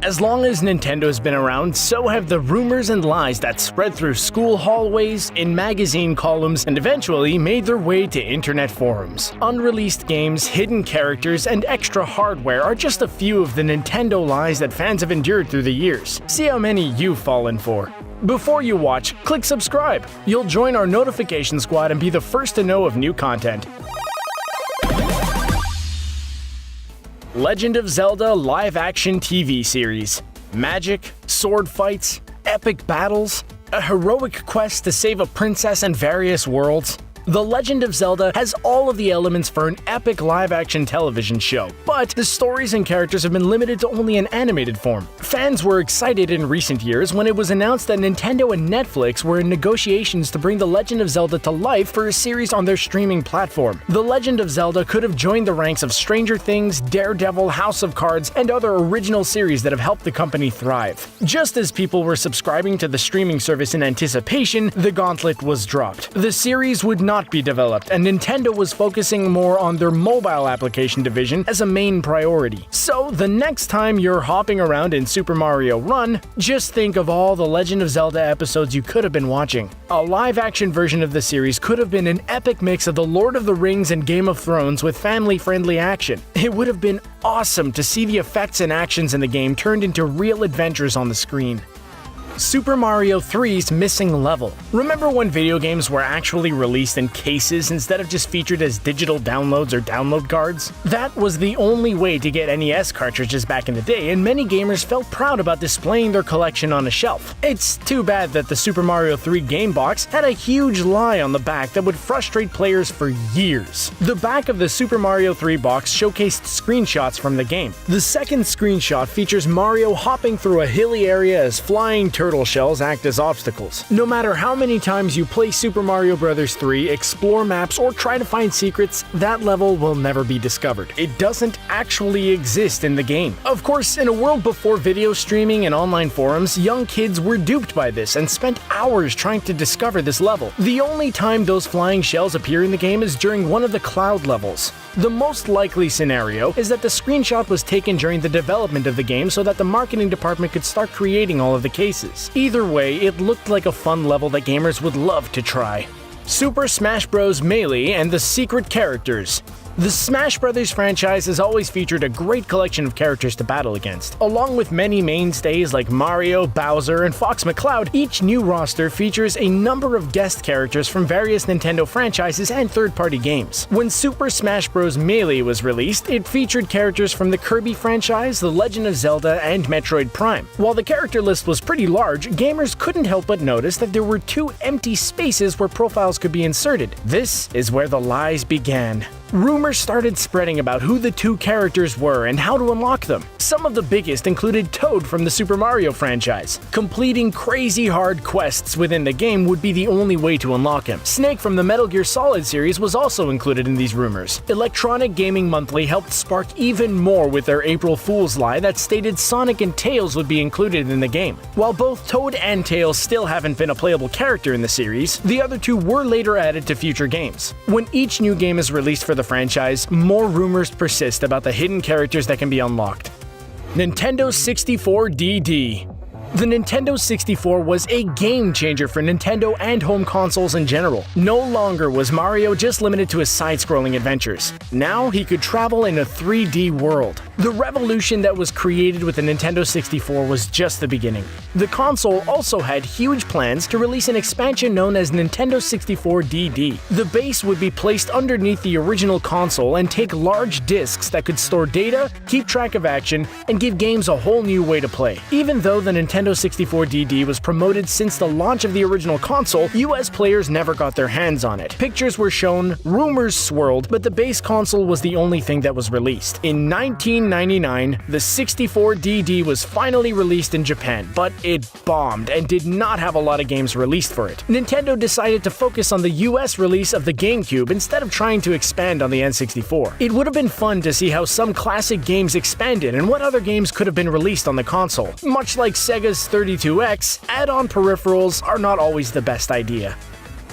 As long as Nintendo has been around, so have the rumors and lies that spread through school hallways, in magazine columns, and eventually made their way to internet forums. Unreleased games, hidden characters, and extra hardware are just a few of the Nintendo lies that fans have endured through the years. See how many you've fallen for. Before you watch, click subscribe. You'll join our notification squad and be the first to know of new content. Legend of Zelda live-action TV series. Magic, sword fights, epic battles, a heroic quest to save a princess and various worlds. The Legend of Zelda has all of the elements for an epic live-action television show, but the stories and characters have been limited to only an animated form. Fans were excited in recent years when it was announced that Nintendo and Netflix were in negotiations to bring The Legend of Zelda to life for a series on their streaming platform. The Legend of Zelda could have joined the ranks of Stranger Things, Daredevil, House of Cards, and other original series that have helped the company thrive. Just as people were subscribing to the streaming service in anticipation, the gauntlet was dropped. The series would not be developed, and Nintendo was focusing more on their mobile application division as a main priority. So, the next time you're hopping around in Super Mario Run, just think of all the Legend of Zelda episodes you could have been watching. A live-action version of the series could have been an epic mix of The Lord of the Rings and Game of Thrones with family-friendly action. It would have been awesome to see the effects and actions in the game turned into real adventures on the screen. Super Mario 3's missing level. Remember when video games were actually released in cases instead of just featured as digital downloads or download cards? That was the only way to get NES cartridges back in the day, and many gamers felt proud about displaying their collection on a shelf. It's too bad that the Super Mario 3 game box had a huge lie on the back that would frustrate players for years. The back of the Super Mario 3 box showcased screenshots from the game. The second screenshot features Mario hopping through a hilly area as flying turtle shells act as obstacles. No matter how many times you play Super Mario Bros. 3, explore maps, or try to find secrets, that level will never be discovered. It doesn't actually exist in the game. Of course, in a world before video streaming and online forums, young kids were duped by this and spent hours trying to discover this level. The only time those flying shells appear in the game is during one of the cloud levels. The most likely scenario is that the screenshot was taken during the development of the game so that the marketing department could start creating all of the cases. Either way, it looked like a fun level that gamers would love to try. Super Smash Bros. Melee and the Secret Characters. The Smash Bros. Franchise has always featured a great collection of characters to battle against. Along with many mainstays like Mario, Bowser, and Fox McCloud, each new roster features a number of guest characters from various Nintendo franchises and third-party games. When Super Smash Bros. Melee was released, it featured characters from the Kirby franchise, The Legend of Zelda, and Metroid Prime. While the character list was pretty large, gamers couldn't help but notice that there were two empty spaces where profiles could be inserted. This is where the lies began. Rumors started spreading about who the two characters were and how to unlock them. Some of the biggest included Toad from the Super Mario franchise. Completing crazy hard quests within the game would be the only way to unlock him. Snake from the Metal Gear Solid series was also included in these rumors. Electronic Gaming Monthly helped spark even more with their April Fool's lie that stated Sonic and Tails would be included in the game. While both Toad and Tails still haven't been a playable character in the series, the other two were later added to future games. When each new game is released for the franchise, more rumors persist about the hidden characters that can be unlocked. Nintendo 64 DD. The Nintendo 64 was a game changer for Nintendo and home consoles in general. No longer was Mario just limited to his side-scrolling adventures. Now he could travel in a 3D world. The revolution that was created with the Nintendo 64 was just the beginning. The console also had huge plans to release an expansion known as Nintendo 64 DD. The base would be placed underneath the original console and take large discs that could store data, keep track of action, and give games a whole new way to play. Even though the Nintendo 64 DD was promoted since the launch of the original console, US players never got their hands on it. Pictures were shown, rumors swirled, but the base console was the only thing that was released. In 1999, the 64 DD was finally released in Japan, but it bombed and did not have a lot of games released for it. Nintendo decided to focus on the US release of the GameCube instead of trying to expand on the N64. It would have been fun to see how some classic games expanded and what other games could have been released on the console. Much like Sega's 32X, add-on peripherals are not always the best idea.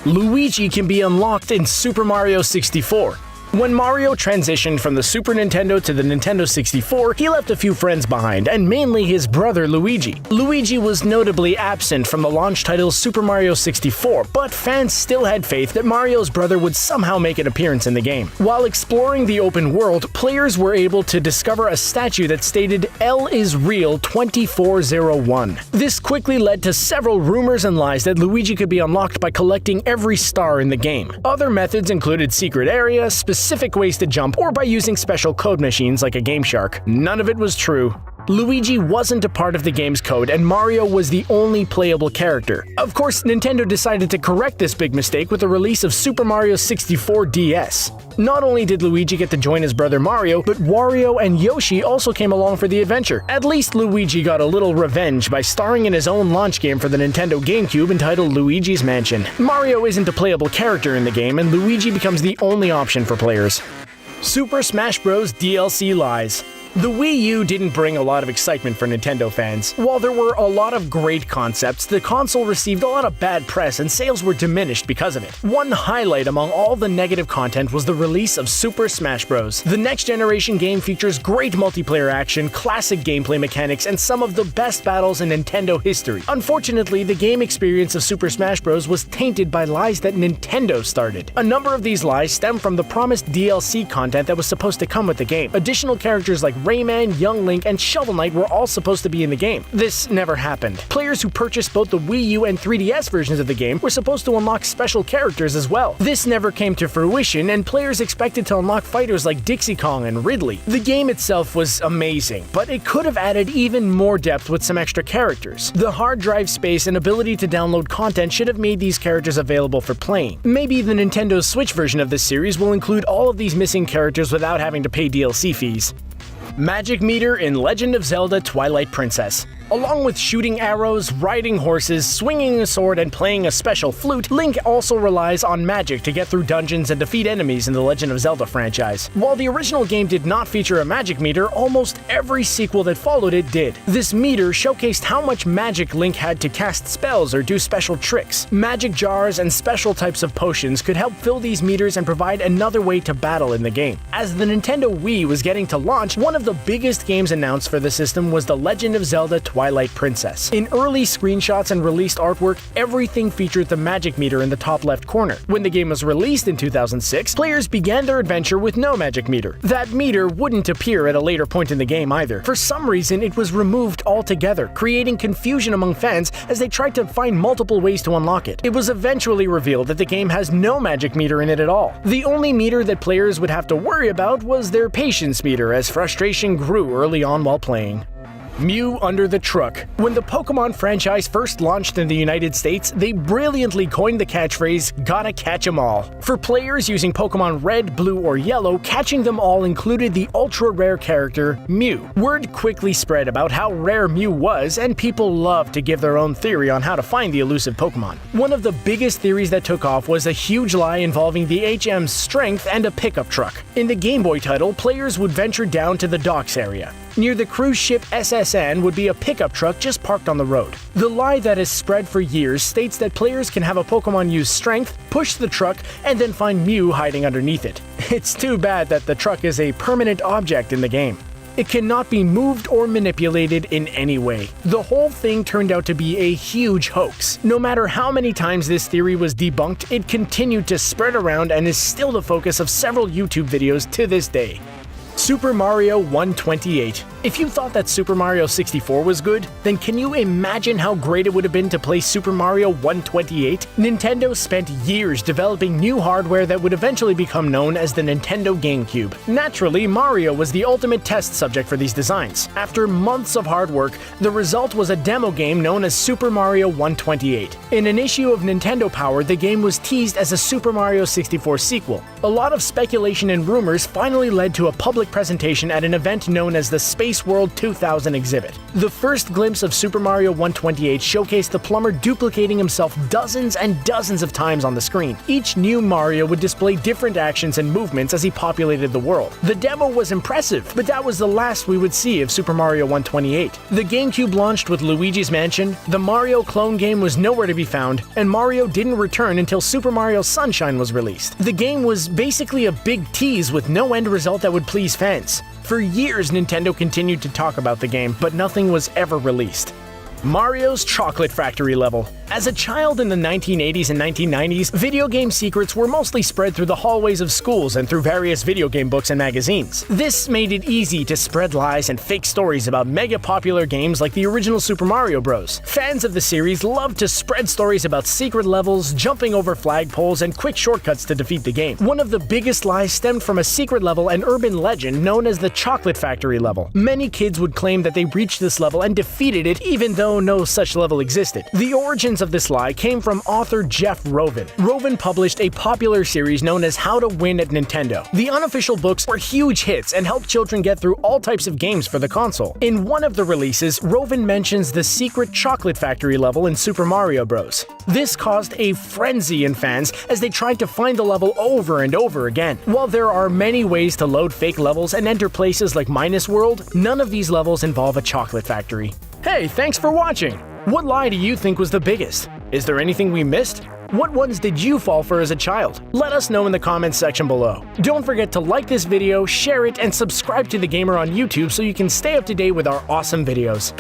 Luigi can be unlocked in Super Mario 64. When Mario transitioned from the Super Nintendo to the Nintendo 64, he left a few friends behind, and mainly his brother Luigi. Luigi was notably absent from the launch title Super Mario 64, but fans still had faith that Mario's brother would somehow make an appearance in the game. While exploring the open world, players were able to discover a statue that stated L is real 2401. This quickly led to several rumors and lies that Luigi could be unlocked by collecting every star in the game. Other methods included secret areas, specific ways to jump, or by using special code machines like a Game Shark. None of it was true. Luigi wasn't a part of the game's code, and Mario was the only playable character. Of course, Nintendo decided to correct this big mistake with the release of Super Mario 64 DS. Not only did Luigi get to join his brother Mario, but Wario and Yoshi also came along for the adventure. At least Luigi got a little revenge by starring in his own launch game for the Nintendo GameCube entitled Luigi's Mansion. Mario isn't a playable character in the game, and Luigi becomes the only option for players. Super Smash Bros. DLC lies. The Wii U didn't bring a lot of excitement for Nintendo fans. While there were a lot of great concepts, the console received a lot of bad press and sales were diminished because of it. One highlight among all the negative content was the release of Super Smash Bros. The next-generation game features great multiplayer action, classic gameplay mechanics, and some of the best battles in Nintendo history. Unfortunately, the game experience of Super Smash Bros. Was tainted by lies that Nintendo started. A number of these lies stem from the promised DLC content that was supposed to come with the game. Additional characters like Rayman, Young Link, and Shovel Knight were all supposed to be in the game. This never happened. Players who purchased both the Wii U and 3DS versions of the game were supposed to unlock special characters as well. This never came to fruition, and players expected to unlock fighters like Dixie Kong and Ridley. The game itself was amazing, but it could have added even more depth with some extra characters. The hard drive space and ability to download content should have made these characters available for playing. Maybe the Nintendo Switch version of this series will include all of these missing characters without having to pay DLC fees. Magic meter in Legend of Zelda Twilight Princess. Along with shooting arrows, riding horses, swinging a sword, and playing a special flute, Link also relies on magic to get through dungeons and defeat enemies in the Legend of Zelda franchise. While the original game did not feature a magic meter, almost every sequel that followed it did. This meter showcased how much magic Link had to cast spells or do special tricks. Magic jars and special types of potions could help fill these meters and provide another way to battle in the game. As the Nintendo Wii was getting to launch, one of the biggest games announced for the system was The Legend of Zelda Twilight Princess. In early screenshots and released artwork, everything featured the magic meter in the top left corner. When the game was released in 2006, players began their adventure with no magic meter. That meter wouldn't appear at a later point in the game either. For some reason, it was removed altogether, creating confusion among fans as they tried to find multiple ways to unlock it. It was eventually revealed that the game has no magic meter in it at all. The only meter that players would have to worry about was their patience meter, as frustration grew early on while playing. Mew under the truck. When the Pokemon franchise first launched in the United States, they brilliantly coined the catchphrase, "Gotta catch 'em all." For players using Pokemon Red, Blue, or Yellow, catching them all included the ultra-rare character Mew. Word quickly spread about how rare Mew was, and people loved to give their own theory on how to find the elusive Pokemon. One of the biggest theories that took off was a huge lie involving the HM's strength and a pickup truck. In the Game Boy title, players would venture down to the docks area. Near the cruise ship SSN would be a pickup truck just parked on the road. The lie that has spread for years states that players can have a Pokemon use strength, push the truck, and then find Mew hiding underneath it. It's too bad that the truck is a permanent object in the game. It cannot be moved or manipulated in any way. The whole thing turned out to be a huge hoax. No matter how many times this theory was debunked, it continued to spread around and is still the focus of several YouTube videos to this day. Super Mario 128. If you thought that Super Mario 64 was good, then can you imagine how great it would have been to play Super Mario 128? Nintendo spent years developing new hardware that would eventually become known as the Nintendo GameCube. Naturally, Mario was the ultimate test subject for these designs. After months of hard work, the result was a demo game known as Super Mario 128. In an issue of Nintendo Power, the game was teased as a Super Mario 64 sequel. A lot of speculation and rumors finally led to a public presentation at an event known as the Space World 2000 exhibit. The first glimpse of Super Mario 128 showcased the plumber duplicating himself dozens and dozens of times on the screen. Each new Mario would display different actions and movements as he populated the world. The demo was impressive, but that was the last we would see of Super Mario 128. The GameCube launched with Luigi's Mansion, the Mario clone game was nowhere to be found, and Mario didn't return until Super Mario Sunshine was released. The game was basically a big tease with no end result that would please fans. For years, Nintendo continued to talk about the game, but nothing was ever released. Mario's Chocolate Factory level. As a child in the 1980s and 1990s, video game secrets were mostly spread through the hallways of schools and through various video game books and magazines. This made it easy to spread lies and fake stories about mega popular games like the original Super Mario Bros. Fans of the series loved to spread stories about secret levels, jumping over flagpoles, and quick shortcuts to defeat the game. One of the biggest lies stemmed from a secret level and urban legend known as the Chocolate Factory level. Many kids would claim that they reached this level and defeated it even though no such level existed. The origins of this lie came from author Jeff Rovin. Rovin published a popular series known as How to Win at Nintendo. The unofficial books were huge hits and helped children get through all types of games for the console. In one of the releases, Rovin mentions the secret Chocolate Factory level in Super Mario Bros. This caused a frenzy in fans as they tried to find the level over and over again. While there are many ways to load fake levels and enter places like Minus World, none of these levels involve a chocolate factory. Hey, thanks for watching! What lie do you think was the biggest? Is there anything we missed? What ones did you fall for as a child? Let us know in the comments section below. Don't forget to like this video, share it, and subscribe to The Gamer on YouTube so you can stay up to date with our awesome videos.